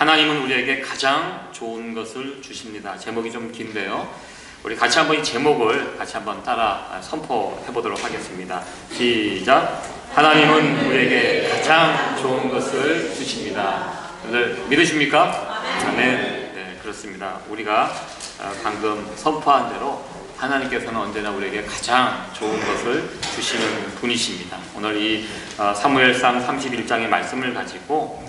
하나님은 우리에게 가장 좋은 것을 주십니다. 제목이 좀 긴데요. 우리 같이 한번 이 제목을 같이 한번 따라 선포해 보도록 하겠습니다. 시작. 하나님은 우리에게 가장 좋은 것을 주십니다. 여러분들 믿으십니까? 아멘. 네, 그렇습니다. 우리가 방금 선포한 대로 하나님께서는 언제나 우리에게 가장 좋은 것을 주시는 분이십니다. 오늘 이 사무엘상 31장의 말씀을 가지고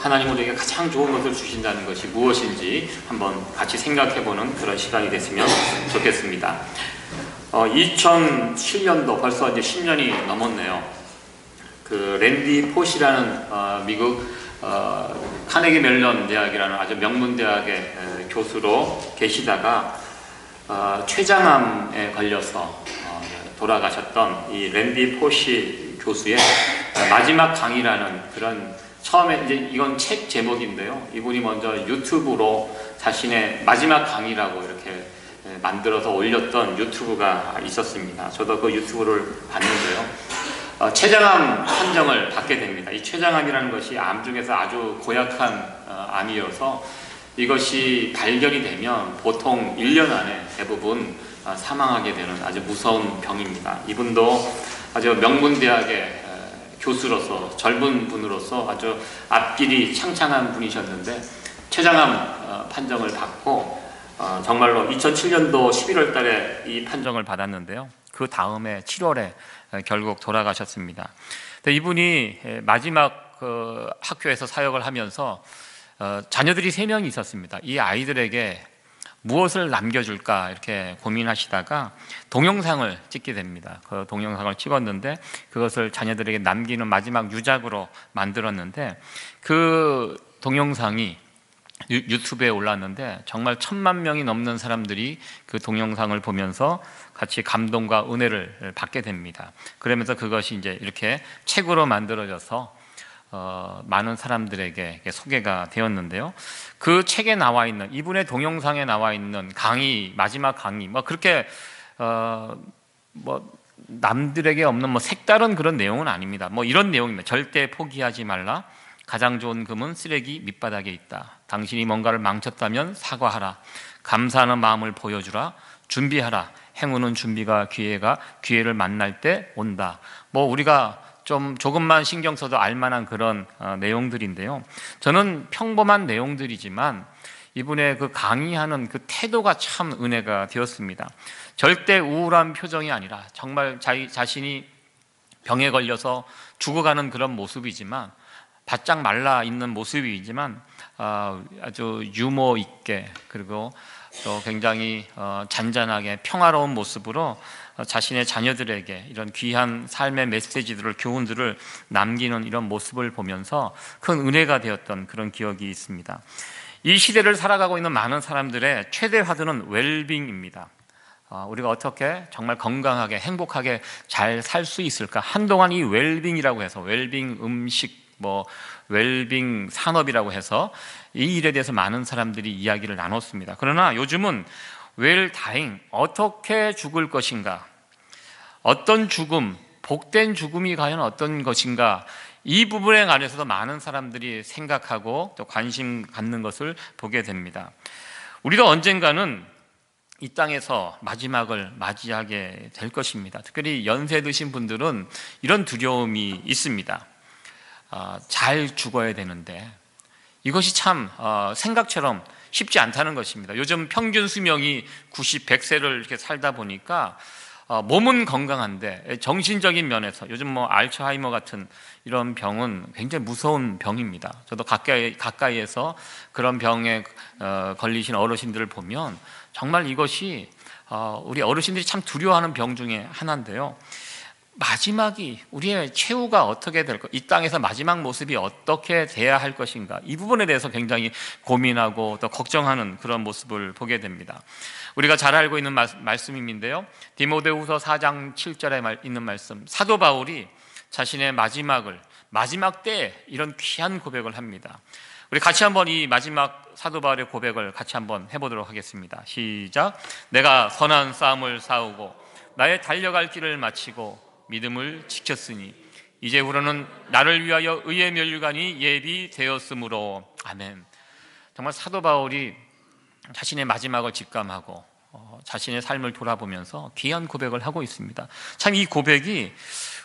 하나님 우리에게 가장 좋은 것을 주신다는 것이 무엇인지 한번 같이 생각해보는 그런 시간이 됐으면 좋겠습니다. 2007년도 벌써 이제 10년이 넘었네요. 그 랜디 포시라는 미국 카네기 멜론 대학이라는 아주 명문 대학의 교수로 계시다가 췌장암에 걸려서 돌아가셨던 이 랜디 포시 교수의 마지막 강의라는 그런, 처음에 이제 이건 책 제목인데요. 이분이 먼저 유튜브로 자신의 마지막 강의라고 이렇게 만들어서 올렸던 유튜브가 있었습니다. 저도 그 유튜브를 봤는데요. 췌장암 판정을 받게 됩니다. 이 췌장암이라는 것이 암 중에서 아주 고약한 암이어서 이것이 발견이 되면 보통 1년 안에 대부분 사망하게 되는 아주 무서운 병입니다. 이분도 아주 명문대학의 교수로서, 젊은 분으로서 아주 앞길이 창창한 분이셨는데 췌장암 판정을 받고 정말로 2007년도 11월 달에 이 판정을 받았는데요. 그 다음에 7월에 결국 돌아가셨습니다. 근데 이분이 마지막 학교에서 사역을 하면서 자녀들이 3명이 있었습니다. 이 아이들에게 무엇을 남겨줄까 이렇게 고민하시다가 동영상을 찍게 됩니다. 그 동영상을 찍었는데 그것을 자녀들에게 남기는 마지막 유작으로 만들었는데 그 동영상이 유튜브에 올랐는데 정말 1000만 명이 넘는 사람들이 그 동영상을 보면서 같이 감동과 은혜를 받게 됩니다. 그러면서 그것이 이제 이렇게 책으로 만들어져서 많은 사람들에게 소개가 되었는데요. 그 책에 나와 있는, 이분의 동영상에 나와 있는 강의, 마지막 강의, 그렇게 남들에게 없는 색다른 그런 내용은 아닙니다. 이런 내용입니다. 절대 포기하지 말라. 가장 좋은 금은 쓰레기 밑바닥에 있다. 당신이 뭔가를 망쳤다면 사과하라. 감사하는 마음을 보여주라. 준비하라. 행운은 준비가 기회를 만날 때 온다. 우리가 조금만 신경 써도 알만한 그런 내용들인데요. 저는 평범한 내용들이지만 이분의 그 강의하는 그 태도가 참 은혜가 되었습니다. 절대 우울한 표정이 아니라 정말 자신이 병에 걸려서 죽어가는 그런 모습이지만, 바짝 말라 있는 모습이지만 아주 유머 있게, 그리고 또 굉장히 잔잔하게 평화로운 모습으로 자신의 자녀들에게 이런 귀한 삶의 메시지들을, 교훈들을 남기는 이런 모습을 보면서 큰 은혜가 되었던 그런 기억이 있습니다. 이 시대를 살아가고 있는 많은 사람들의 최대 화두는 웰빙입니다. 우리가 어떻게 정말 건강하게 행복하게 잘 살 수 있을까? 한동안 이 웰빙이라고 해서 웰빙 음식, 웰빙 산업이라고 해서 이 일에 대해서 많은 사람들이 이야기를 나눴습니다. 그러나 요즘은 웰다잉, 어떻게 죽을 것인가, 어떤 죽음, 복된 죽음이 과연 어떤 것인가, 이 부분에 관해서도 많은 사람들이 생각하고 또 관심 갖는 것을 보게 됩니다. 우리도 언젠가는 이 땅에서 마지막을 맞이하게 될 것입니다. 특별히 연세 드신 분들은 이런 두려움이 있습니다. 잘 죽어야 되는데 이것이 참 생각처럼 쉽지 않다는 것입니다. 요즘 평균 수명이 90, 100세를 이렇게 살다 보니까 몸은 건강한데 정신적인 면에서 요즘 알츠하이머 같은 이런 병은 굉장히 무서운 병입니다. 저도 가까이에서 그런 병에 걸리신 어르신들을 보면 정말 이것이 우리 어르신들이 참 두려워하는 병 중에 하나인데요. 마지막이, 우리의 최후가 어떻게 될까, 이 땅에서 마지막 모습이 어떻게 돼야 할 것인가, 이 부분에 대해서 굉장히 고민하고 또 걱정하는 그런 모습을 보게 됩니다. 우리가 잘 알고 있는 말씀인데요, 디모데후서 4장 7절에 있는 말씀, 사도 바울이 자신의 마지막 때에 이런 귀한 고백을 합니다. 우리 같이 한번 이 마지막 사도 바울의 고백을 같이 한번 해보도록 하겠습니다. 시작. 내가 선한 싸움을 싸우고 나의 달려갈 길을 마치고 믿음을 지켰으니 이제후로는 나를 위하여 의의 면류관이 예비되었으므로. 아멘. 정말 사도 바울이 자신의 마지막을 직감하고 자신의 삶을 돌아보면서 귀한 고백을 하고 있습니다. 참 이 고백이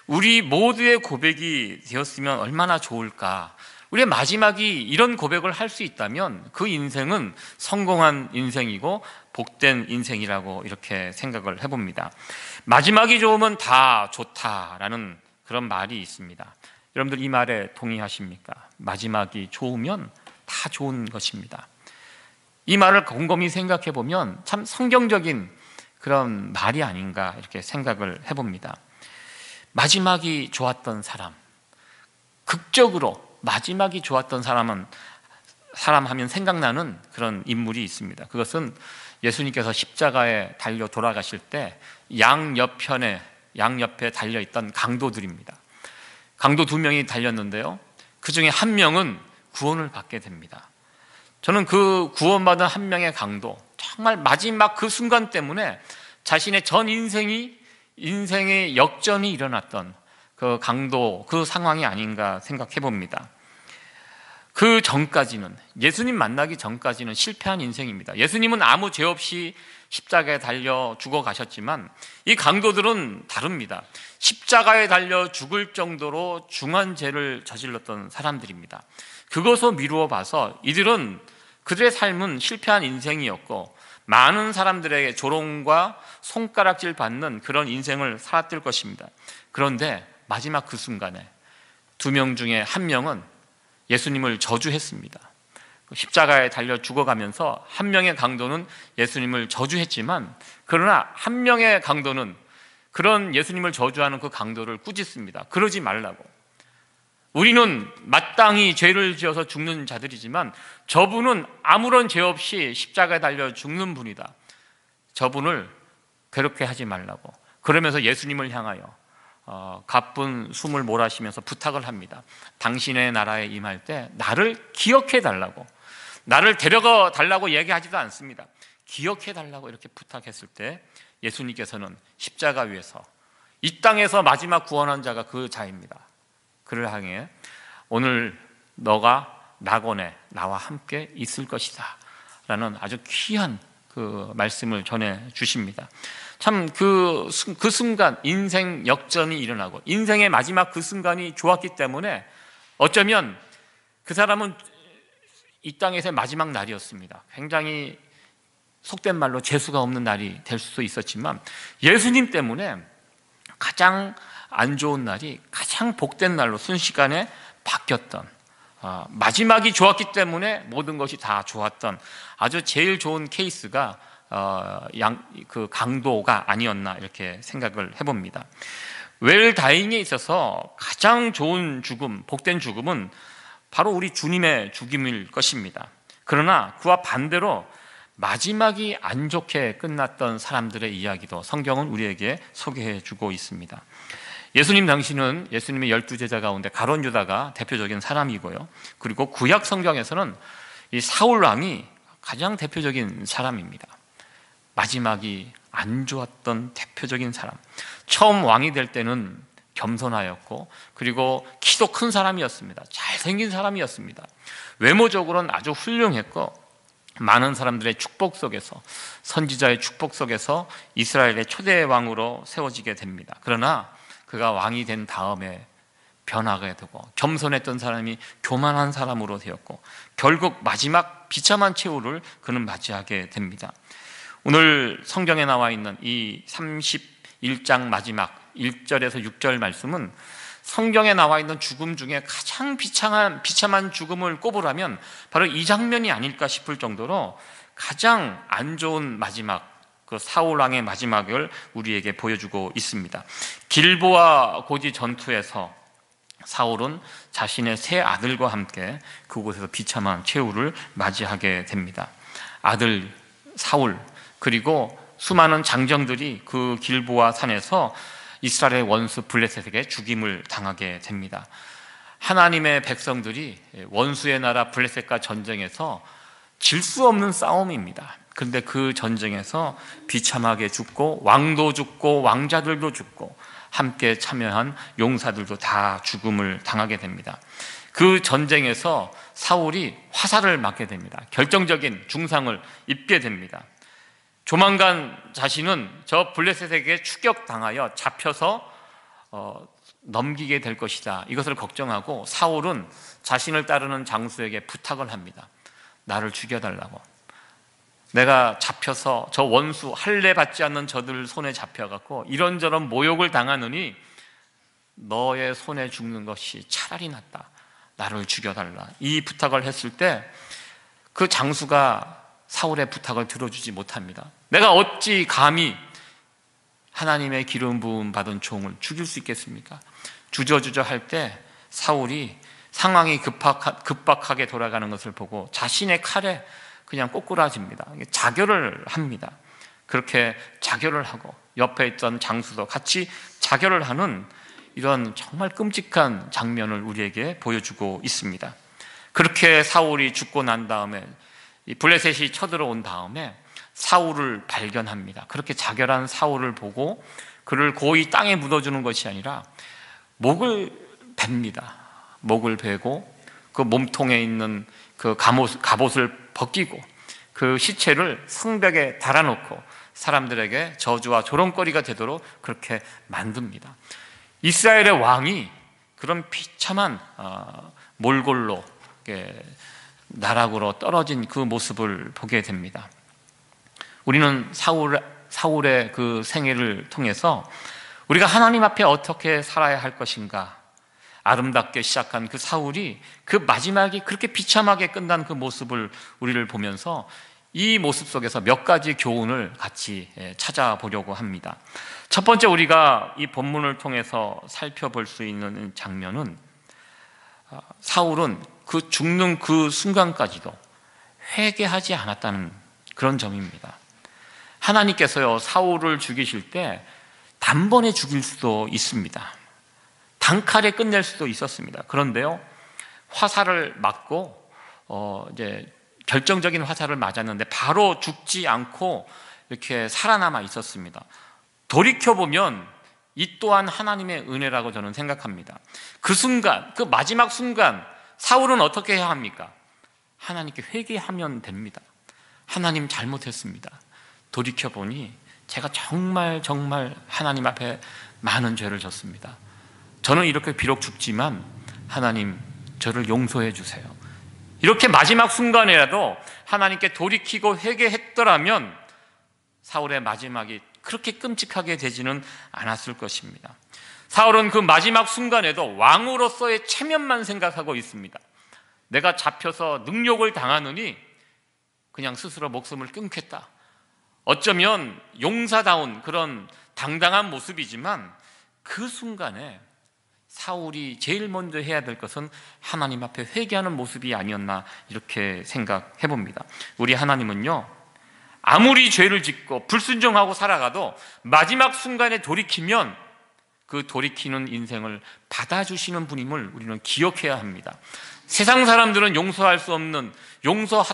우리 모두의 고백이 되었으면 얼마나 좋을까. 우리의 마지막이 이런 고백을 할 수 있다면 그 인생은 성공한 인생이고 복된 인생이라고 이렇게 생각을 해봅니다. 마지막이 좋으면 다 좋다라는 그런 말이 있습니다. 여러분들 이 말에 동의하십니까? 마지막이 좋으면 다 좋은 것입니다. 이 말을 곰곰이 생각해 보면 참 성경적인 그런 말이 아닌가 이렇게 생각을 해봅니다. 마지막이 좋았던 사람, 극적으로 마지막이 좋았던 사람 하면 생각나는 그런 인물이 있습니다. 그것은 예수님께서 십자가에 달려 돌아가실 때 양옆에 달려있던 강도들입니다. 강도 2명이 달렸는데요, 그 중에 한 명은 구원을 받게 됩니다. 저는 그 구원받은 한 명의 강도, 정말 마지막 그 순간 때문에 자신의 전 인생의 역전이 일어났던 그 강도, 그 상황이 아닌가 생각해 봅니다. 그 전까지는, 예수님 만나기 전까지는 실패한 인생입니다. 예수님은 아무 죄 없이 십자가에 달려 죽어가셨지만 이 강도들은 다릅니다. 십자가에 달려 죽을 정도로 중한 죄를 저질렀던 사람들입니다. 그것을 미루어 봐서 이들은, 그들의 삶은 실패한 인생이었고 많은 사람들에게 조롱과 손가락질 받는 그런 인생을 살았을 것입니다. 그런데 마지막 그 순간에 2명 중에 1명은 예수님을 저주했습니다. 십자가에 달려 죽어가면서 1명의 강도는 예수님을 저주했지만, 그러나 1명의 강도는 그런 예수님을 저주하는 그 강도를 꾸짖습니다. 그러지 말라고. 우리는 마땅히 죄를 지어서 죽는 자들이지만 저분은 아무런 죄 없이 십자가에 달려 죽는 분이다. 저분을 괴롭게 하지 말라고. 그러면서 예수님을 향하여 가쁜 숨을 몰아쉬면서 부탁을 합니다. 당신의 나라에 임할 때 나를 기억해 달라고. 나를 데려가 달라고 얘기하지도 않습니다. 기억해 달라고 이렇게 부탁했을 때 예수님께서는 십자가 위에서, 이 땅에서 마지막 구원한 자가 그 자입니다. 그를 향해 오늘 너가 낙원에 나와 함께 있을 것이다 라는 아주 귀한 그 말씀을 전해 주십니다. 참 그 순간 인생 역전이 일어나고 인생의 마지막 그 순간이 좋았기 때문에 어쩌면 그 사람은 이 땅에서의 마지막 날이었습니다. 굉장히 속된 말로 재수가 없는 날이 될 수도 있었지만 예수님 때문에 가장 안 좋은 날이 가장 복된 날로 순식간에 바뀌었던, 마지막이 좋았기 때문에 모든 것이 다 좋았던 아주 제일 좋은 케이스가 그 강도가 아니었나 이렇게 생각을 해봅니다. 웰다잉에 있어서 가장 좋은 죽음, 복된 죽음은 바로 우리 주님의 죽임일 것입니다. 그러나 그와 반대로 마지막이 안 좋게 끝났던 사람들의 이야기도 성경은 우리에게 소개해 주고 있습니다. 예수님 당시는 예수님의 12제자 가운데 가룟 유다가 대표적인 사람이고요, 그리고 구약 성경에서는 이 사울 왕이 가장 대표적인 사람입니다. 마지막이 안 좋았던 대표적인 사람. 처음 왕이 될 때는 겸손하였고 그리고 키도 큰 사람이었습니다. 잘생긴 사람이었습니다. 외모적으로는 아주 훌륭했고 많은 사람들의 축복 속에서, 선지자의 축복 속에서 이스라엘의 초대 왕으로 세워지게 됩니다. 그러나 그가 왕이 된 다음에 변하게 되고 겸손했던 사람이 교만한 사람으로 되었고 결국 마지막 비참한 최후를 그는 맞이하게 됩니다. 오늘 성경에 나와 있는 이 31장 마지막 1절에서 6절 말씀은 성경에 나와 있는 죽음 중에 가장 비참한 죽음을 꼽으라면 바로 이 장면이 아닐까 싶을 정도로 가장 안 좋은 마지막, 그 사울 왕의 마지막을 우리에게 보여주고 있습니다. 길보아 고지 전투에서 사울은 자신의 세 아들과 함께 그곳에서 비참한 최후를 맞이하게 됩니다. 아들 사울, 그리고 수많은 장정들이 그 길보아 산에서 이스라엘의 원수 블레셋에게 죽임을 당하게 됩니다. 하나님의 백성들이 원수의 나라 블레셋과 전쟁에서 질 수 없는 싸움입니다. 그런데 그 전쟁에서 비참하게 죽고 왕도 죽고 왕자들도 죽고 함께 참여한 용사들도 다 죽음을 당하게 됩니다. 그 전쟁에서 사울이 화살을 맞게 됩니다. 결정적인 중상을 입게 됩니다. 조만간 자신은 저 블레셋에게 추격당하여 잡혀서 넘기게 될 것이다, 이것을 걱정하고 사울은 자신을 따르는 장수에게 부탁을 합니다. 나를 죽여달라고. 내가 잡혀서 저 원수 할례 받지 않는 저들 손에 잡혀갖고 이런저런 모욕을 당하느니 너의 손에 죽는 것이 차라리 낫다, 나를 죽여달라, 이 부탁을 했을 때 그 장수가 사울의 부탁을 들어주지 못합니다. 내가 어찌 감히 하나님의 기름 부음 받은 종을 죽일 수 있겠습니까? 주저주저 할 때 사울이 상황이 급박하게 돌아가는 것을 보고 자신의 칼에 그냥 꼬꾸라집니다. 자결을 합니다. 그렇게 자결을 하고 옆에 있던 장수도 같이 자결을 하는 이런 정말 끔찍한 장면을 우리에게 보여주고 있습니다. 그렇게 사울이 죽고 난 다음에 이 블레셋이 쳐들어온 다음에 사울을 발견합니다. 그렇게 자결한 사울을 보고 그를 고이 땅에 묻어주는 것이 아니라 목을 뱁니다. 목을 베고 그 몸통에 있는 그 갑옷을 벗기고 그 시체를 성벽에 달아놓고 사람들에게 저주와 조롱거리가 되도록 그렇게 만듭니다. 이스라엘의 왕이 그런 비참한 몰골로 나락으로 떨어진 그 모습을 보게 됩니다. 우리는 사울의 그 생애를 통해서 우리가 하나님 앞에 어떻게 살아야 할 것인가, 아름답게 시작한 그 사울이 그 마지막이 그렇게 비참하게 끝난 그 모습을 우리를 보면서 이 모습 속에서 몇 가지 교훈을 같이 찾아보려고 합니다. 첫 번째, 우리가 이 본문을 통해서 살펴볼 수 있는 장면은 사울은 그 죽는 그 순간까지도 회개하지 않았다는 그런 점입니다. 하나님께서요, 사울을 죽이실 때 단번에 죽일 수도 있습니다. 단칼에 끝낼 수도 있었습니다. 그런데요, 화살을 맞고 이제 결정적인 화살을 맞았는데 바로 죽지 않고 이렇게 살아남아 있었습니다. 돌이켜보면 이 또한 하나님의 은혜라고 저는 생각합니다. 그 순간, 그 마지막 순간 사울은 어떻게 해야 합니까? 하나님께 회개하면 됩니다. 하나님 잘못했습니다. 돌이켜보니 제가 정말 하나님 앞에 많은 죄를 졌습니다. 저는 이렇게 비록 죽지만 하나님 저를 용서해 주세요. 이렇게 마지막 순간에라도 하나님께 돌이키고 회개했더라면 사울의 마지막이 그렇게 끔찍하게 되지는 않았을 것입니다. 사울은 그 마지막 순간에도 왕으로서의 체면만 생각하고 있습니다. 내가 잡혀서 능욕을 당하느니 그냥 스스로 목숨을 끊겠다. 어쩌면 용사다운 그런 당당한 모습이지만 그 순간에 사울이 제일 먼저 해야 될 것은 하나님 앞에 회개하는 모습이 아니었나, 이렇게 생각해 봅니다. 우리 하나님은요, 아무리 죄를 짓고 불순종하고 살아가도 마지막 순간에 돌이키면 그 돌이키는 인생을 받아주시는 분임을 우리는 기억해야 합니다. 세상 사람들은 용서할 수 없는,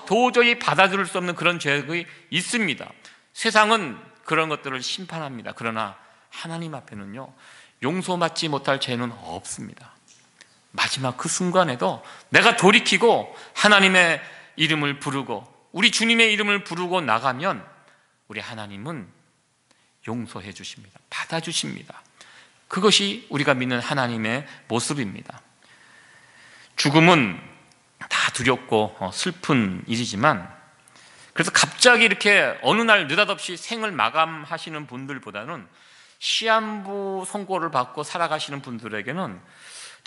도저히 받아줄 수 없는 그런 죄가 있습니다. 세상은 그런 것들을 심판합니다. 그러나 하나님 앞에는요, 용서받지 못할 죄는 없습니다. 마지막 그 순간에도 내가 돌이키고 하나님의 이름을 부르고 우리 주님의 이름을 부르고 나가면 우리 하나님은 용서해 주십니다. 받아주십니다. 그것이 우리가 믿는 하나님의 모습입니다. 죽음은 다 두렵고 슬픈 일이지만, 그래서 갑자기 이렇게 어느 날 느닷없이 생을 마감하시는 분들보다는 시한부 선고를 받고 살아가시는 분들에게는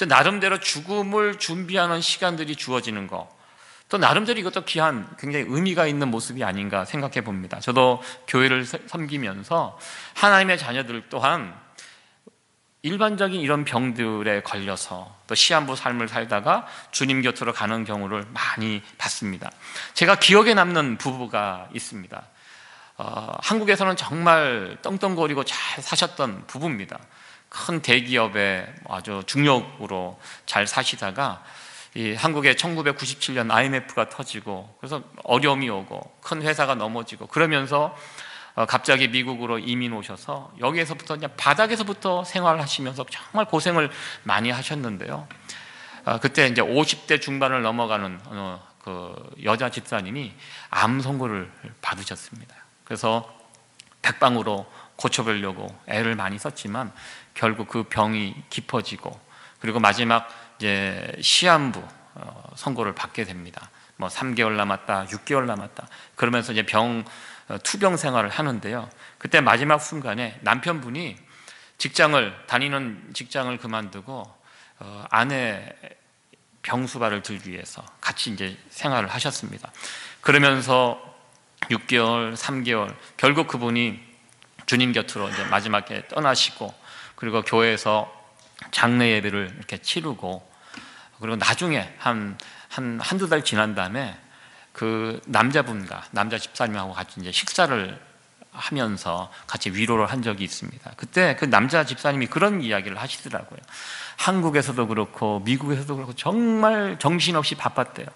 나름대로 죽음을 준비하는 시간들이 주어지는 거, 또 나름대로 이것도 귀한, 굉장히 의미가 있는 모습이 아닌가 생각해 봅니다. 저도 교회를 섬기면서 하나님의 자녀들 또한 일반적인 이런 병들에 걸려서 또 시한부 삶을 살다가 주님 곁으로 가는 경우를 많이 봤습니다. 제가 기억에 남는 부부가 있습니다. 한국에서는 정말 떵떵거리고 잘 사셨던 부부입니다. 큰 대기업에 아주 중역으로 잘 사시다가 이 한국에 1997년 IMF가 터지고 그래서 어려움이 오고 큰 회사가 넘어지고 그러면서 갑자기 미국으로 이민 오셔서 여기에서부터 그냥 바닥에서부터 생활하시면서 정말 고생을 많이 하셨는데요. 그때 이제 50대 중반을 넘어가는 그 여자 집사님이 암 선고를 받으셨습니다. 그래서 백방으로 고쳐보려고 애를 많이 썼지만 결국 그 병이 깊어지고, 그리고 마지막 이제 시한부 선고를 받게 됩니다. 뭐 3개월 남았다, 6개월 남았다. 그러면서 이제 투병 생활을 하는데요. 그때 마지막 순간에 남편분이 다니는 직장을 그만두고 아내 병수발을 들기 위해서 같이 이제 생활을 하셨습니다. 그러면서 6개월, 3개월, 결국 그분이 주님 곁으로 이제 마지막에 떠나시고, 그리고 교회에서 장례 예배를 이렇게 치르고, 그리고 나중에 한두 달 지난 다음에 그 남자 집사님하고 같이 이제 식사를 하면서 같이 위로를 한 적이 있습니다. 그때 그 남자 집사님이 그런 이야기를 하시더라고요. 한국에서도 그렇고 미국에서도 그렇고 정말 정신없이 바빴대요.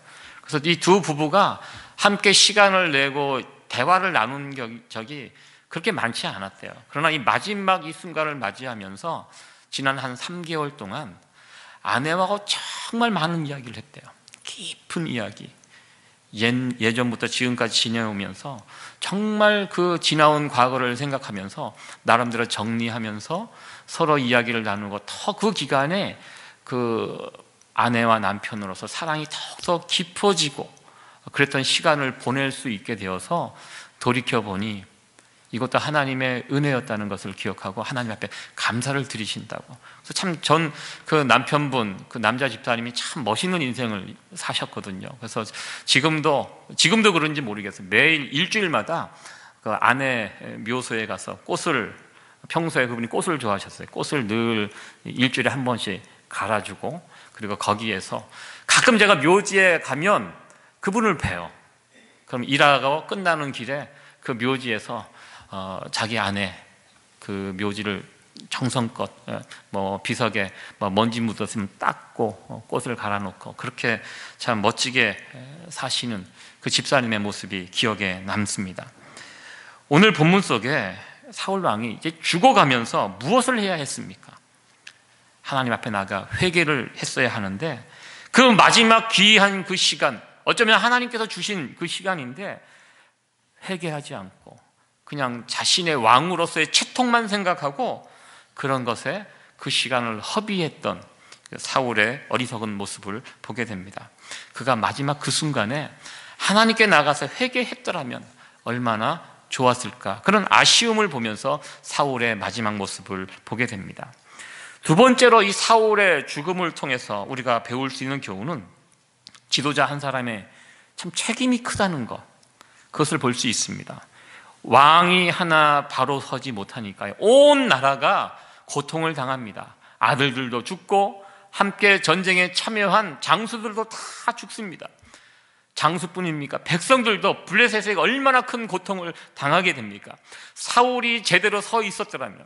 그래서 이 두 부부가 함께 시간을 내고 대화를 나눈 적이 그렇게 많지 않았대요. 그러나 이 마지막 이 순간을 맞이하면서 지난 한 3개월 동안 아내하고 정말 많은 이야기를 했대요. 깊은 이야기. 예전부터 지금까지 지내오면서 정말 그 지나온 과거를 생각하면서 나름대로 정리하면서 서로 이야기를 나누고, 더 그 기간에 그 아내와 남편으로서 사랑이 더욱더 깊어지고 그랬던 시간을 보낼 수 있게 되어서 돌이켜보니 이것도 하나님의 은혜였다는 것을 기억하고 하나님 앞에 감사를 드리신다고. 그래서 참 전 그 남편분, 그 남자 집사님이 참 멋있는 인생을 사셨거든요. 그래서 지금도 그런지 모르겠어요. 매일 일주일마다 그 아내 묘소에 가서 평소에 그분이 꽃을 좋아하셨어요. 꽃을 늘 일주일에 한 번씩 갈아주고, 그리고 거기에서 가끔 제가 묘지에 가면 그분을 봬요. 그럼 일하고 끝나는 길에 그 묘지에서 자기 아내 그 묘지를 정성껏 비석에 먼지 묻었으면 닦고 꽃을 갈아놓고, 그렇게 참 멋지게 사시는 그 집사님의 모습이 기억에 남습니다. 오늘 본문 속에 사울 왕이 이제 죽어가면서 무엇을 해야 했습니까? 하나님 앞에 나가 회개를 했어야 하는데, 그 마지막 귀한 그 시간, 어쩌면 하나님께서 주신 그 시간인데 회개하지 않고 그냥 자신의 왕으로서의 채통만 생각하고 그런 것에 그 시간을 허비했던 사울의 어리석은 모습을 보게 됩니다. 그가 마지막 그 순간에 하나님께 나가서 회개했더라면 얼마나 좋았을까, 그런 아쉬움을 보면서 사울의 마지막 모습을 보게 됩니다. 두 번째로 이 사울의 죽음을 통해서 우리가 배울 수 있는 교훈은 지도자 한 사람의 참 책임이 크다는 것, 그것을 볼 수 있습니다. 왕이 하나 바로 서지 못하니까요, 온 나라가 고통을 당합니다. 아들들도 죽고 함께 전쟁에 참여한 장수들도 다 죽습니다. 장수뿐입니까? 백성들도 블레셋에게 얼마나 큰 고통을 당하게 됩니까? 사울이 제대로 서 있었더라면,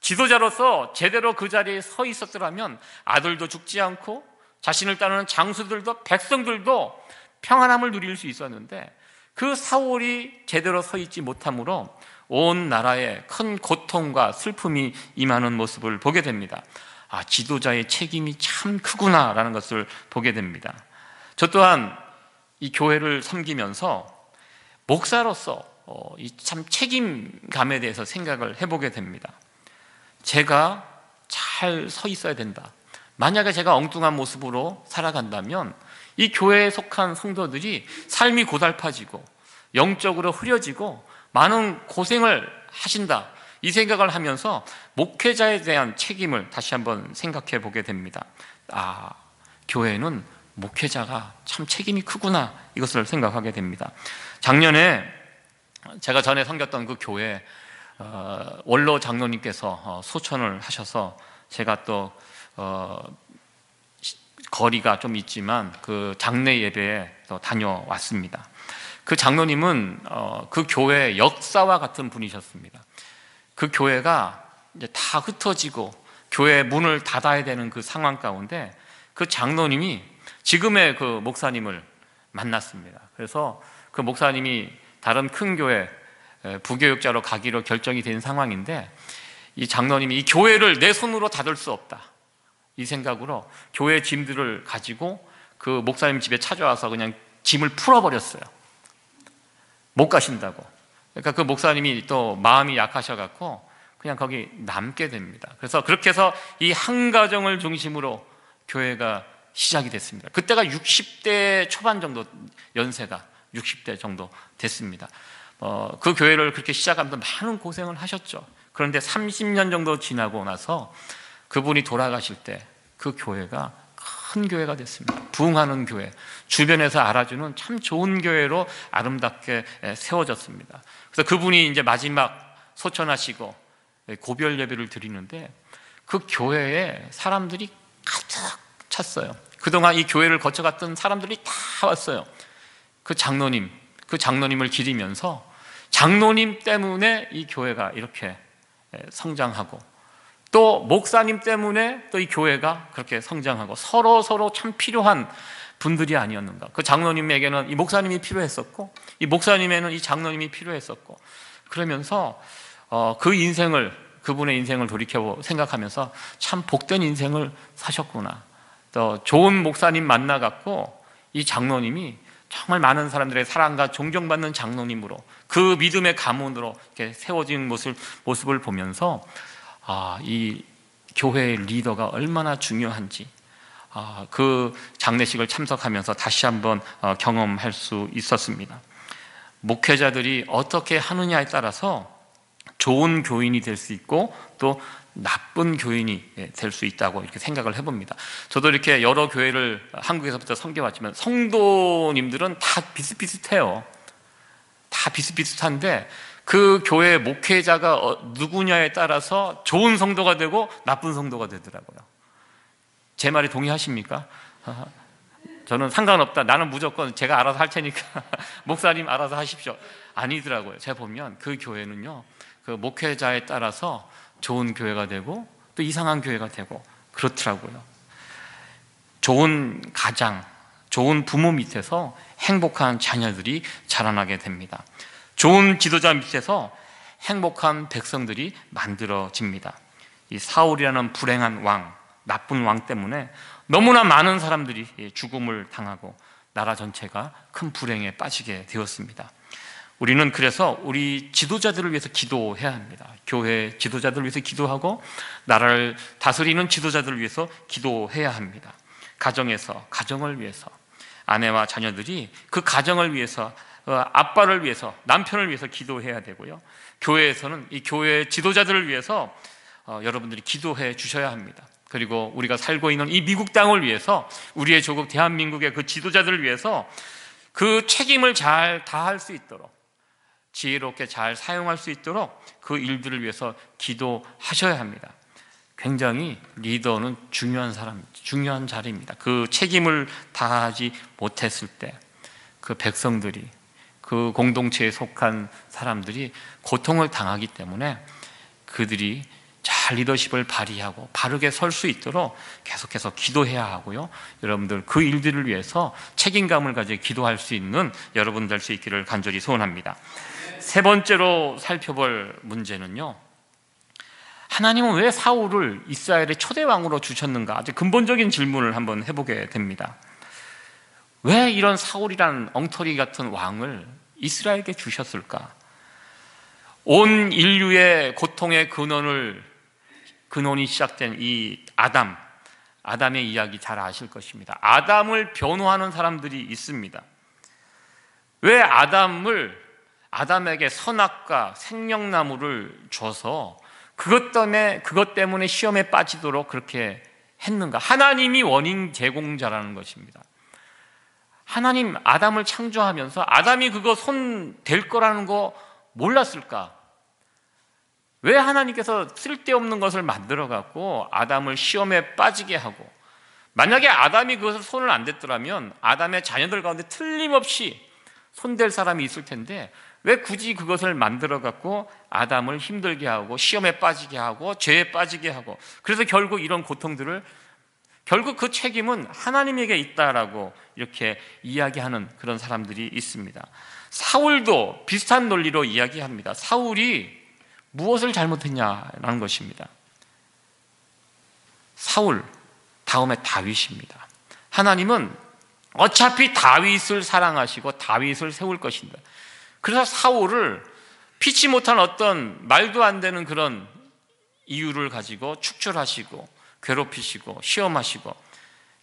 지도자로서 제대로 그 자리에 서 있었더라면 아들도 죽지 않고 자신을 따르는 장수들도 백성들도 평안함을 누릴 수 있었는데, 그 사울이 제대로 서 있지 못함으로 온 나라에 큰 고통과 슬픔이 임하는 모습을 보게 됩니다. 지도자의 책임이 참 크구나라는 것을 보게 됩니다. 저 또한 이 교회를 섬기면서 목사로서 이 참 책임감에 대해서 생각을 해보게 됩니다. 제가 잘 서 있어야 된다. 만약에 제가 엉뚱한 모습으로 살아간다면 이 교회에 속한 성도들이 삶이 고달파지고 영적으로 흐려지고 많은 고생을 하신다, 이 생각을 하면서 목회자에 대한 책임을 다시 한번 생각해 보게 됩니다. 교회는 목회자가 참 책임이 크구나, 이것을 생각하게 됩니다. 작년에 제가 전에 섬겼던 그 교회 원로 장로님께서 소천을 하셔서 제가 또 거리가 좀 있지만 그 장례 예배에 다녀왔습니다. 그 장로님은 그 교회의 역사와 같은 분이셨습니다. 그 교회가 이제 다 흩어지고 교회 문을 닫아야 되는 그 상황 가운데 그 장로님이 지금의 그 목사님을 만났습니다. 그래서 그 목사님이 다른 큰 교회 부교육자로 가기로 결정이 된 상황인데, 이 장로님이 이 교회를 내 손으로 닫을 수 없다, 이 생각으로 교회 짐들을 가지고 그 목사님 집에 찾아와서 그냥 짐을 풀어버렸어요. 못 가신다고. 그러니까 그 목사님이 또 마음이 약하셔갖고 그냥 거기 남게 됩니다. 그래서 그렇게 해서 이 한 가정을 중심으로 교회가 시작이 됐습니다. 그때가 60대 초반 정도, 연세가 60대 정도 됐습니다. 그 교회를 그렇게 시작하면서 많은 고생을 하셨죠. 그런데 30년 정도 지나고 나서 그분이 돌아가실 때 그 교회가 큰 교회가 됐습니다. 부흥하는 교회, 주변에서 알아주는 참 좋은 교회로 아름답게 세워졌습니다. 그래서 그분이 이제 마지막 소천하시고 고별 예배를 드리는데 그 교회에 사람들이 가득 찼어요. 그동안 이 교회를 거쳐갔던 사람들이 다 왔어요. 그 장로님을 기리면서 장로님 때문에 이 교회가 이렇게 성장하고 또 목사님 때문에 또 이 교회가 그렇게 성장하고 서로 참 필요한 분들이 아니었는가. 그 장로님에게는 이 목사님이 필요했었고 이 목사님에는 이 장로님이 필요했었고 그러면서 그분의 인생을 돌이켜 생각하면서 참 복된 인생을 사셨구나. 또 좋은 목사님 만나갖고 이 장로님이 정말 많은 사람들의 사랑과 존경받는 장로님으로 그 믿음의 가문으로 이렇게 세워진 모습을 보면서 이 교회의 리더가 얼마나 중요한지 그 장례식을 참석하면서 다시 한번 경험할 수 있었습니다. 목회자들이 어떻게 하느냐에 따라서 좋은 교인이 될 수 있고 또 나쁜 교인이 될 수 있다고 이렇게 생각을 해봅니다. 저도 이렇게 여러 교회를 한국에서부터 섬겨왔지만 성도님들은 다 비슷비슷해요. 다 비슷비슷한데 그 교회 목회자가 누구냐에 따라서 좋은 성도가 되고 나쁜 성도가 되더라고요. 제 말에 동의하십니까? 저는 상관없다. 나는 무조건 제가 알아서 할 테니까 목사님 알아서 하십시오. 아니더라고요. 제가 보면 그 교회는요, 그 목회자에 따라서 좋은 교회가 되고 또 이상한 교회가 되고 그렇더라고요. 좋은 가장, 좋은 부모 밑에서 행복한 자녀들이 자라나게 됩니다. 좋은 지도자 밑에서 행복한 백성들이 만들어집니다. 이 사울이라는 불행한 왕, 나쁜 왕 때문에 너무나 많은 사람들이 죽음을 당하고 나라 전체가 큰 불행에 빠지게 되었습니다. 우리는 그래서 우리 지도자들을 위해서 기도해야 합니다. 교회 지도자들을 위해서 기도하고 나라를 다스리는 지도자들을 위해서 기도해야 합니다. 가정을 위해서 아내와 자녀들이 그 가정을 위해서 아빠를 위해서 남편을 위해서 기도해야 되고요. 교회에서는 이 교회 지도자들을 위해서 여러분들이 기도해 주셔야 합니다. 그리고 우리가 살고 있는 이 미국 땅을 위해서 우리의 조국 대한민국의 그 지도자들을 위해서 그 책임을 잘 다할 수 있도록 지혜롭게 잘 사용할 수 있도록 그 일들을 위해서 기도하셔야 합니다. 굉장히 리더는 중요한 자리입니다. 그 책임을 다하지 못했을 때 그 백성들이 그 공동체에 속한 사람들이 고통을 당하기 때문에 그들이 잘 리더십을 발휘하고 바르게 설 수 있도록 계속해서 기도해야 하고요. 여러분들 그 일들을 위해서 책임감을 가지고 기도할 수 있는 여러분 될 수 있기를 간절히 소원합니다. 세 번째로 살펴볼 문제는요, 하나님은 왜 사울을 이스라엘의 초대왕으로 주셨는가? 아주 근본적인 질문을 한번 해보게 됩니다. 왜 이런 사울이라는 엉터리 같은 왕을 이스라엘에게 주셨을까? 온 인류의 고통의 근원이 시작된 이 아담의 이야기 잘 아실 것입니다. 아담을 변호하는 사람들이 있습니다. 왜 아담에게 선악과 생명나무를 줘서 그것 때문에 시험에 빠지도록 그렇게 했는가? 하나님이 원인 제공자라는 것입니다. 하나님 아담을 창조하면서 아담이 그거 손 댈 거라는 거 몰랐을까? 왜 하나님께서 쓸데없는 것을 만들어 갖고 아담을 시험에 빠지게 하고, 만약에 아담이 그것을 손을 안 댔더라면 아담의 자녀들 가운데 틀림없이 손댈 사람이 있을 텐데 왜 굳이 그것을 만들어 갖고 아담을 힘들게 하고 시험에 빠지게 하고 죄에 빠지게 하고, 그래서 결국 이런 고통들을, 결국 그 책임은 하나님에게 있다라고 이렇게 이야기하는 그런 사람들이 있습니다. 사울도 비슷한 논리로 이야기합니다. 사울이 무엇을 잘못했냐라는 것입니다. 사울, 다음에 다윗입니다. 하나님은 어차피 다윗을 사랑하시고 다윗을 세울 것인다. 그래서 사울을 피치 못한 어떤 말도 안 되는 그런 이유를 가지고 축출하시고 괴롭히시고 시험하시고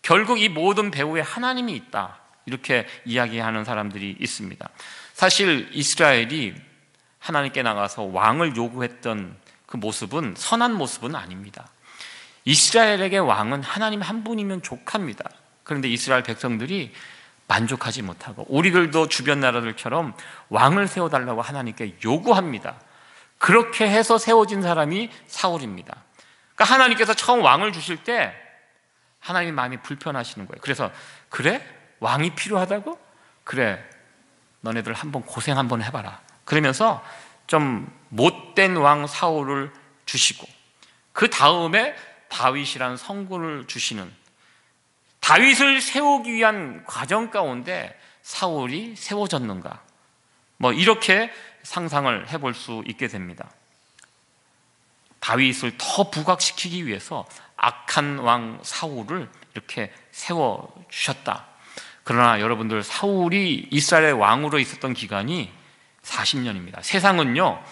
결국 이 모든 배후에 하나님이 있다, 이렇게 이야기하는 사람들이 있습니다. 사실 이스라엘이 하나님께 나가서 왕을 요구했던 그 모습은 선한 모습은 아닙니다. 이스라엘에게 왕은 하나님 한 분이면 족합니다. 그런데 이스라엘 백성들이 만족하지 못하고 우리들도 주변 나라들처럼 왕을 세워달라고 하나님께 요구합니다. 그렇게 해서 세워진 사람이 사울입니다. 그러니까 하나님께서 처음 왕을 주실 때 하나님 마음이 불편하시는 거예요. 그래서 그래? 왕이 필요하다고? 그래, 너네들 한번 고생 한번 해봐라. 그러면서 좀 못된 왕 사울을 주시고 그 다음에 다윗이라는 성군을 주시는, 다윗을 세우기 위한 과정 가운데 사울이 세워졌는가, 이렇게 상상을 해볼 수 있게 됩니다. 다윗을 더 부각시키기 위해서 악한 왕 사울을 이렇게 세워주셨다. 그러나 여러분들, 사울이 이스라엘의 왕으로 있었던 기간이 40년입니다. 세상은요,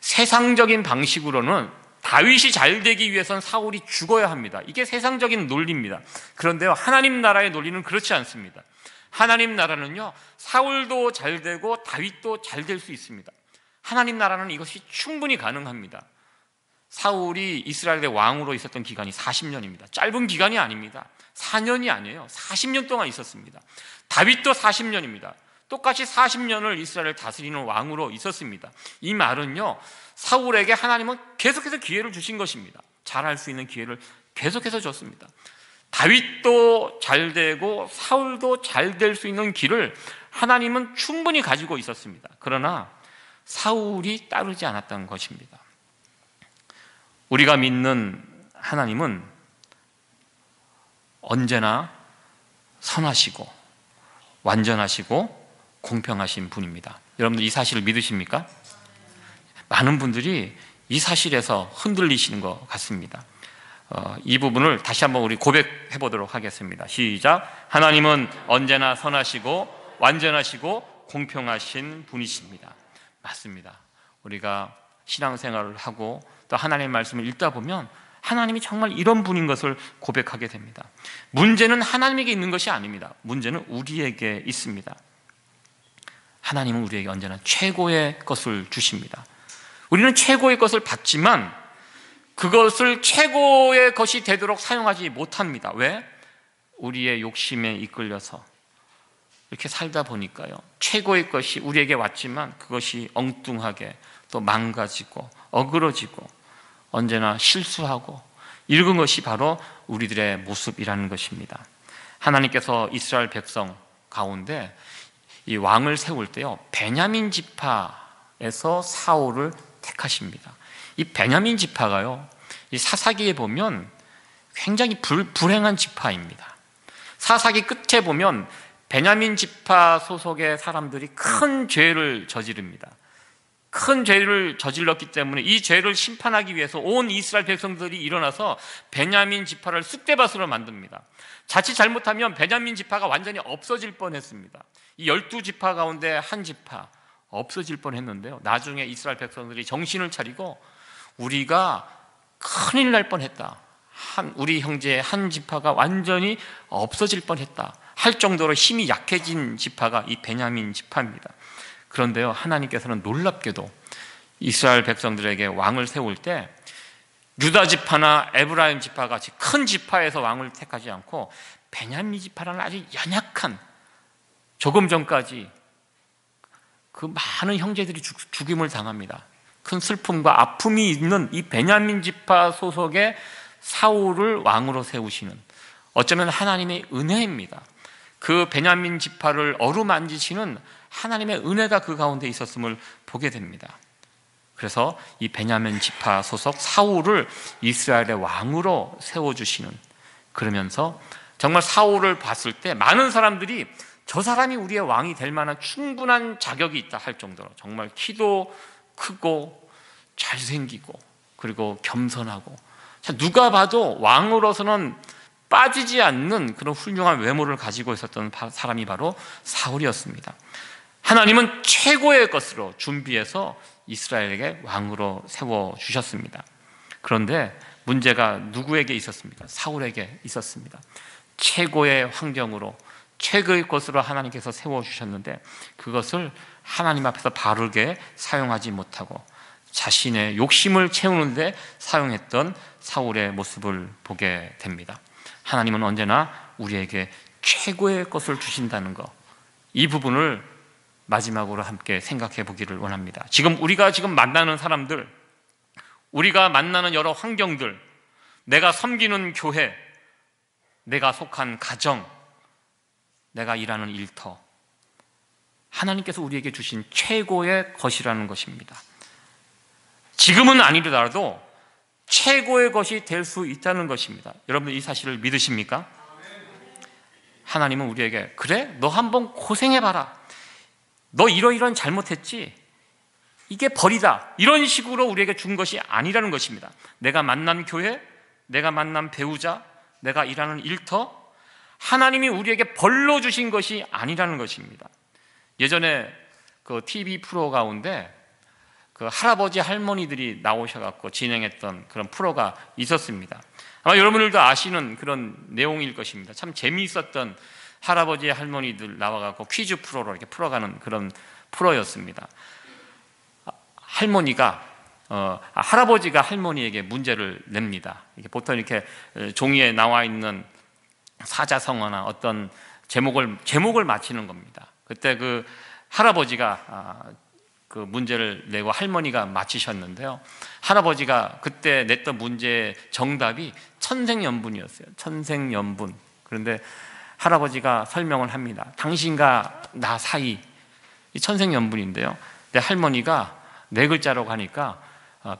세상적인 방식으로는 다윗이 잘 되기 위해서는 사울이 죽어야 합니다. 이게 세상적인 논리입니다. 그런데요, 하나님 나라의 논리는 그렇지 않습니다. 하나님 나라는요, 사울도 잘 되고 다윗도 잘 될 수 있습니다. 하나님 나라는 이것이 충분히 가능합니다. 사울이 이스라엘의 왕으로 있었던 기간이 40년입니다. 짧은 기간이 아닙니다. 4년이 아니에요. 40년 동안 있었습니다. 다윗도 40년입니다. 똑같이 40년을 이스라엘을 다스리는 왕으로 있었습니다. 이 말은요, 사울에게 하나님은 계속해서 기회를 주신 것입니다. 잘할 수 있는 기회를 계속해서 줬습니다. 다윗도 잘 되고 사울도 잘 될 수 있는 길을 하나님은 충분히 가지고 있었습니다. 그러나 사울이 따르지 않았던 것입니다. 우리가 믿는 하나님은 언제나 선하시고 완전하시고 공평하신 분입니다. 여러분들 이 사실을 믿으십니까? 많은 분들이 이 사실에서 흔들리시는 것 같습니다. 이 부분을 다시 한번 우리 고백해 보도록 하겠습니다. 시작. 하나님은 언제나 선하시고 완전하시고 공평하신 분이십니다. 맞습니다. 우리가 신앙생활을 하고 또 하나님의 말씀을 읽다 보면 하나님이 정말 이런 분인 것을 고백하게 됩니다. 문제는 하나님에게 있는 것이 아닙니다. 문제는 우리에게 있습니다. 하나님은 우리에게 언제나 최고의 것을 주십니다. 우리는 최고의 것을 받지만 그것을 최고의 것이 되도록 사용하지 못합니다. 왜? 우리의 욕심에 이끌려서 이렇게 살다 보니까요, 최고의 것이 우리에게 왔지만 그것이 엉뚱하게 또 망가지고 어그러지고 언제나 실수하고 이런 것이 바로 우리들의 모습이라는 것입니다. 하나님께서 이스라엘 백성 가운데 이 왕을 세울 때요, 베냐민 지파에서 사울을 택하십니다. 이 베냐민 지파가요, 이 사사기에 보면 굉장히 불행한 지파입니다. 사사기 끝에 보면 베냐민 지파 소속의 사람들이 큰 죄를 저지릅니다. 큰 죄를 저질렀기 때문에 이 죄를 심판하기 위해서 온 이스라엘 백성들이 일어나서 베냐민 지파를 쑥대밭으로 만듭니다. 자칫 잘못하면 베냐민 지파가 완전히 없어질 뻔했습니다. 이 12지파 가운데 한 지파 없어질 뻔했는데요, 나중에 이스라엘 백성들이 정신을 차리고 우리가 큰일 날 뻔했다, 우리 형제의 한 지파가 완전히 없어질 뻔했다 할 정도로 힘이 약해진 지파가 이 베냐민 지파입니다. 그런데요, 하나님께서는 놀랍게도 이스라엘 백성들에게 왕을 세울 때 유다 지파나 에브라임 지파 같이 큰 지파에서 왕을 택하지 않고 베냐민 지파라는 아주 연약한, 조금 전까지 그 많은 형제들이 죽임을 당합니다. 큰 슬픔과 아픔이 있는 이 베냐민 지파 소속의 사울을 왕으로 세우시는, 어쩌면 하나님의 은혜입니다. 그 베냐민 지파를 어루만지시는 하나님의 은혜가 그 가운데 있었음을 보게 됩니다. 그래서 이 베냐민 지파 소속 사울을 이스라엘의 왕으로 세워주시는, 그러면서 정말 사울을 봤을 때 많은 사람들이 저 사람이 우리의 왕이 될 만한 충분한 자격이 있다 할 정도로 정말 키도 크고 잘생기고 그리고 겸손하고, 누가 봐도 왕으로서는 빠지지 않는 그런 훌륭한 외모를 가지고 있었던 사람이 바로 사울이었습니다. 하나님은 최고의 것으로 준비해서 이스라엘에게 왕으로 세워주셨습니다. 그런데 문제가 누구에게 있었습니까? 사울에게 있었습니다. 최고의 환경으로 최고의 것으로 하나님께서 세워주셨는데 그것을 하나님 앞에서 바르게 사용하지 못하고 자신의 욕심을 채우는데 사용했던 사울의 모습을 보게 됩니다. 하나님은 언제나 우리에게 최고의 것을 주신다는 것, 이 부분을 마지막으로 함께 생각해 보기를 원합니다. 우리가 지금 만나는 사람들, 우리가 만나는 여러 환경들, 내가 섬기는 교회, 내가 속한 가정, 내가 일하는 일터, 하나님께서 우리에게 주신 최고의 것이라는 것입니다. 지금은 아니더라도 최고의 것이 될 수 있다는 것입니다. 여러분들 이 사실을 믿으십니까? 하나님은 우리에게 그래? 너 한번 고생해봐라. 너 이러이런 잘못했지? 이게 벌이다. 이런 식으로 우리에게 준 것이 아니라는 것입니다. 내가 만난 교회, 내가 만난 배우자, 내가 일하는 일터, 하나님이 우리에게 벌로 주신 것이 아니라는 것입니다. 예전에 그 TV 프로 가운데 그 할아버지 할머니들이 나오셔갖고 진행했던 그런 프로가 있었습니다. 아마 여러분들도 아시는 그런 내용일 것입니다. 참 재미있었던 할아버지 할머니들 나와갖고 퀴즈 프로로 이렇게 풀어가는 그런 프로였습니다. 할아버지가 할머니에게 문제를 냅니다. 보통 이렇게 종이에 나와 있는 사자성어나 어떤 제목을 맞히는 겁니다. 그때 그 할아버지가 그 문제를 내고 할머니가 맞히셨는데요. 할아버지가 그때 냈던 문제의 정답이 천생연분이었어요. 천생연분. 그런데 할아버지가 설명을 합니다. 당신과 나 사이, 이 천생연분인데요. 근데 할머니가 네 글자라고 하니까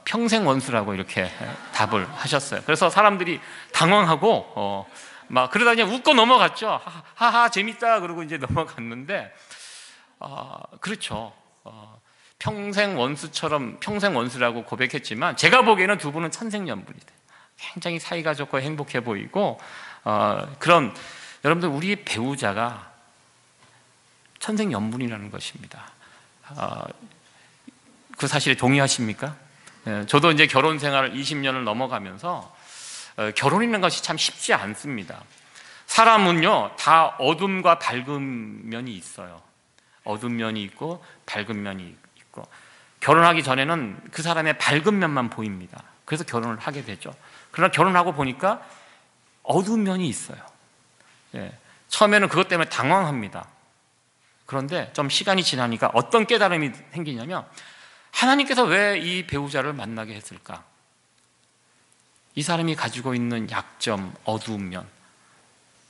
평생원수라고 이렇게 답을 하셨어요. 그래서 사람들이 당황하고 막 그러다 그냥 웃고 넘어갔죠. 하하 재밌다 그러고 이제 넘어갔는데 그렇죠. 평생원수처럼 평생원수라고 고백했지만 제가 보기에는 두 분은 천생연분이다. 굉장히 사이가 좋고 행복해 보이고 그런 여러분들 우리 배우자가 천생연분이라는 것입니다. 그 사실에 동의하십니까? 저도 이제 결혼 생활을 20년을 넘어가면서 결혼이라는 것이 참 쉽지 않습니다. 사람은요 다 어둠과 밝은 면이 있어요. 어두운 면이 있고 밝은 면이 있고 결혼하기 전에는 그 사람의 밝은 면만 보입니다. 그래서 결혼을 하게 되죠. 그러나 결혼하고 보니까 어두운 면이 있어요. 처음에는 그것 때문에 당황합니다. 그런데 좀 시간이 지나니까 어떤 깨달음이 생기냐면 하나님께서 왜 이 배우자를 만나게 했을까? 이 사람이 가지고 있는 약점, 어두운 면,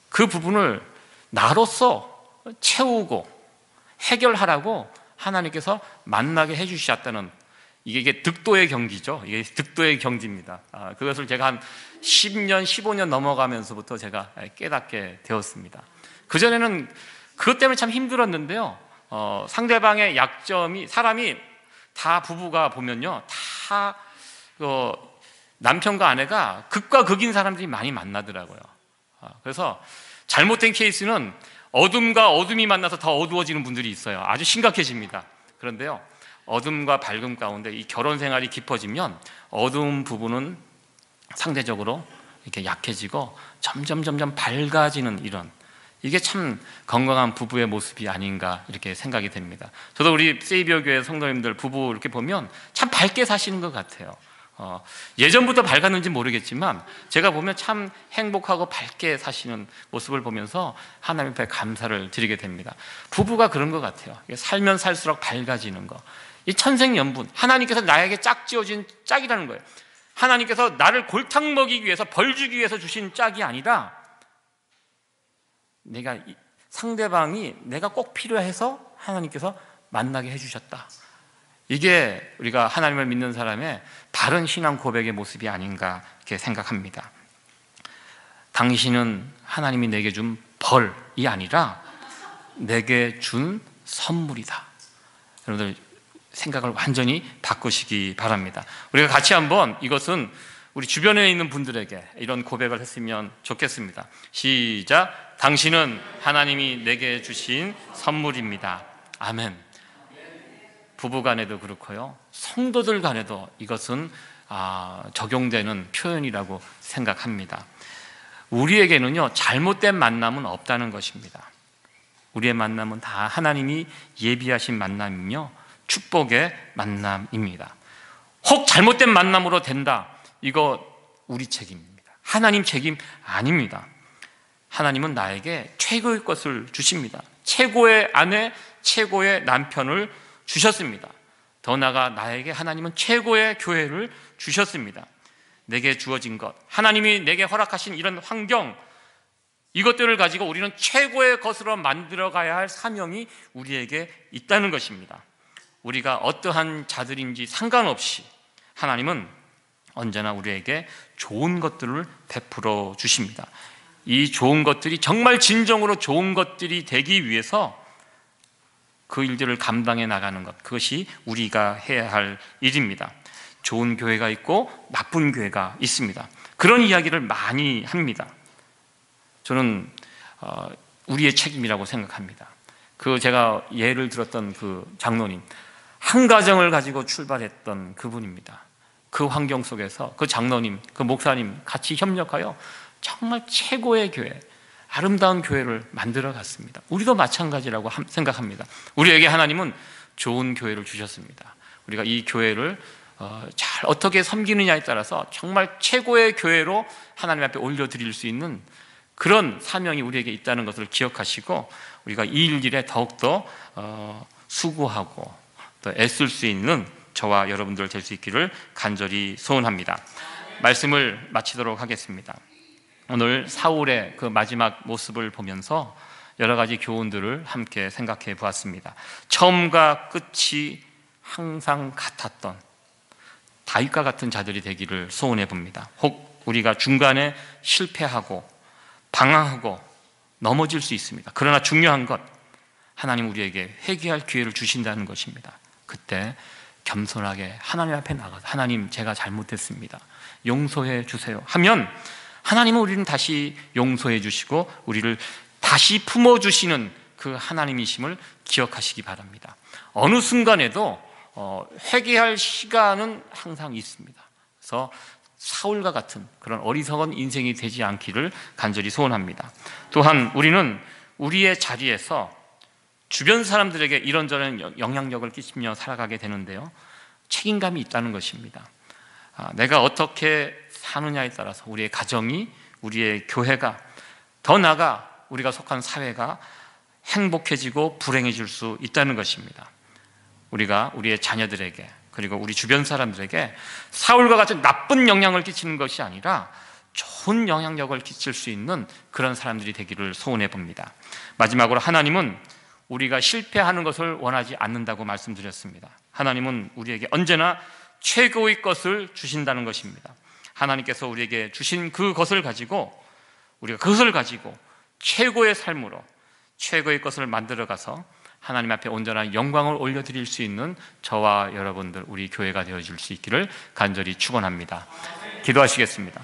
그 부분을 나로서 채우고 해결하라고 하나님께서 만나게 해주셨다는 이게 득도의 경지죠. 이게 득도의 경지입니다. 그것을 제가 한 10년, 15년 넘어가면서부터 제가 깨닫게 되었습니다. 그전에는 그것 때문에 참 힘들었는데요. 상대방의 약점이 사람이 다 부부가 보면요. 다 남편과 아내가 극과 극인 사람들이 많이 만나더라고요. 그래서 잘못된 케이스는 어둠과 어둠이 만나서 더 어두워지는 분들이 있어요. 아주 심각해집니다. 그런데요, 어둠과 밝음 가운데 이 결혼 생활이 깊어지면 어두운 부분은 상대적으로 이렇게 약해지고 점점 밝아지는 이게 참 건강한 부부의 모습이 아닌가 이렇게 생각이 됩니다. 저도 우리 세이비어 교회 성도님들 부부 이렇게 보면 참 밝게 사시는 것 같아요. 예전부터 밝았는지 모르겠지만 제가 보면 참 행복하고 밝게 사시는 모습을 보면서 하나님 앞에 감사를 드리게 됩니다. 부부가 그런 것 같아요. 살면 살수록 밝아지는 거. 이 천생연분, 하나님께서 나에게 짝지어진 짝이라는 거예요. 하나님께서 나를 골탕 먹이기 위해서 벌 주기 위해서 주신 짝이 아니라 상대방이 내가 꼭 필요해서 하나님께서 만나게 해주셨다. 이게 우리가 하나님을 믿는 사람의 바른 신앙 고백의 모습이 아닌가 이렇게 생각합니다. 당신은 하나님이 내게 준 벌이 아니라 내게 준 선물이다. 여러분들 생각을 완전히 바꾸시기 바랍니다. 우리가 같이 한번 이것은 우리 주변에 있는 분들에게 이런 고백을 했으면 좋겠습니다. 시작. 당신은 하나님이 내게 주신 선물입니다. 아멘. 부부 간에도 그렇고요, 성도들 간에도 이것은 적용되는 표현이라고 생각합니다. 우리에게는요, 잘못된 만남은 없다는 것입니다. 우리의 만남은 다 하나님이 예비하신 만남이며 축복의 만남입니다. 혹 잘못된 만남으로 된다, 이거 우리 책임입니다. 하나님 책임 아닙니다. 하나님은 나에게 최고의 것을 주십니다. 최고의 아내, 최고의 남편을 주셨습니다. 더 나아가 나에게 하나님은 최고의 교회를 주셨습니다. 내게 주어진 것, 하나님이 내게 허락하신 이런 환경, 이것들을 가지고 우리는 최고의 것으로 만들어가야 할 사명이 우리에게 있다는 것입니다. 우리가 어떠한 자들인지 상관없이 하나님은 언제나 우리에게 좋은 것들을 베풀어 주십니다. 이 좋은 것들이 정말 진정으로 좋은 것들이 되기 위해서 그 일들을 감당해 나가는 것, 그것이 우리가 해야 할 일입니다. 좋은 교회가 있고 나쁜 교회가 있습니다. 그런 이야기를 많이 합니다. 저는 우리의 책임이라고 생각합니다. 제가 예를 들었던 그 장로님, 한 가정을 가지고 출발했던 그분입니다. 그 환경 속에서 그 장로님, 그 목사님 같이 협력하여 정말 최고의 교회, 아름다운 교회를 만들어 갔습니다. 우리도 마찬가지라고 생각합니다. 우리에게 하나님은 좋은 교회를 주셨습니다. 우리가 이 교회를 잘 어떻게 섬기느냐에 따라서 정말 최고의 교회로 하나님 앞에 올려드릴 수 있는 그런 사명이 우리에게 있다는 것을 기억하시고, 우리가 이 일에 더욱더 수고하고 또 애쓸 수 있는 저와 여러분들 될 수 있기를 간절히 소원합니다. 말씀을 마치도록 하겠습니다. 오늘 사울의 그 마지막 모습을 보면서 여러 가지 교훈들을 함께 생각해 보았습니다. 처음과 끝이 항상 같았던 다윗과 같은 자들이 되기를 소원해 봅니다. 혹 우리가 중간에 실패하고 방황하고 넘어질 수 있습니다. 그러나 중요한 것, 하나님 우리에게 회개할 기회를 주신다는 것입니다. 그때 겸손하게 하나님 앞에 나가서 하나님, 제가 잘못했습니다, 용서해 주세요 하면 하나님은 우리는 다시 용서해 주시고 우리를 다시 품어주시는 그 하나님이심을 기억하시기 바랍니다. 어느 순간에도 회개할 시간은 항상 있습니다. 그래서 사울과 같은 그런 어리석은 인생이 되지 않기를 간절히 소원합니다. 또한 우리는 우리의 자리에서 주변 사람들에게 이런저런 영향력을 끼치며 살아가게 되는데요, 책임감이 있다는 것입니다. 내가 어떻게 사느냐에 따라서 우리의 가정이, 우리의 교회가, 더 나아가 우리가 속한 사회가 행복해지고 불행해질 수 있다는 것입니다. 우리가 우리의 자녀들에게, 그리고 우리 주변 사람들에게 사울과 같은 나쁜 영향을 끼치는 것이 아니라 좋은 영향력을 끼칠 수 있는 그런 사람들이 되기를 소원해 봅니다. 마지막으로 하나님은 우리가 실패하는 것을 원하지 않는다고 말씀드렸습니다. 하나님은 우리에게 언제나 최고의 것을 주신다는 것입니다. 하나님께서 우리에게 주신 그것을 가지고, 우리가 그것을 가지고 최고의 삶으로 최고의 것을 만들어가서 하나님 앞에 온전한 영광을 올려드릴 수 있는 저와 여러분들, 우리 교회가 되어질 수 있기를 간절히 축원합니다. 기도하시겠습니다.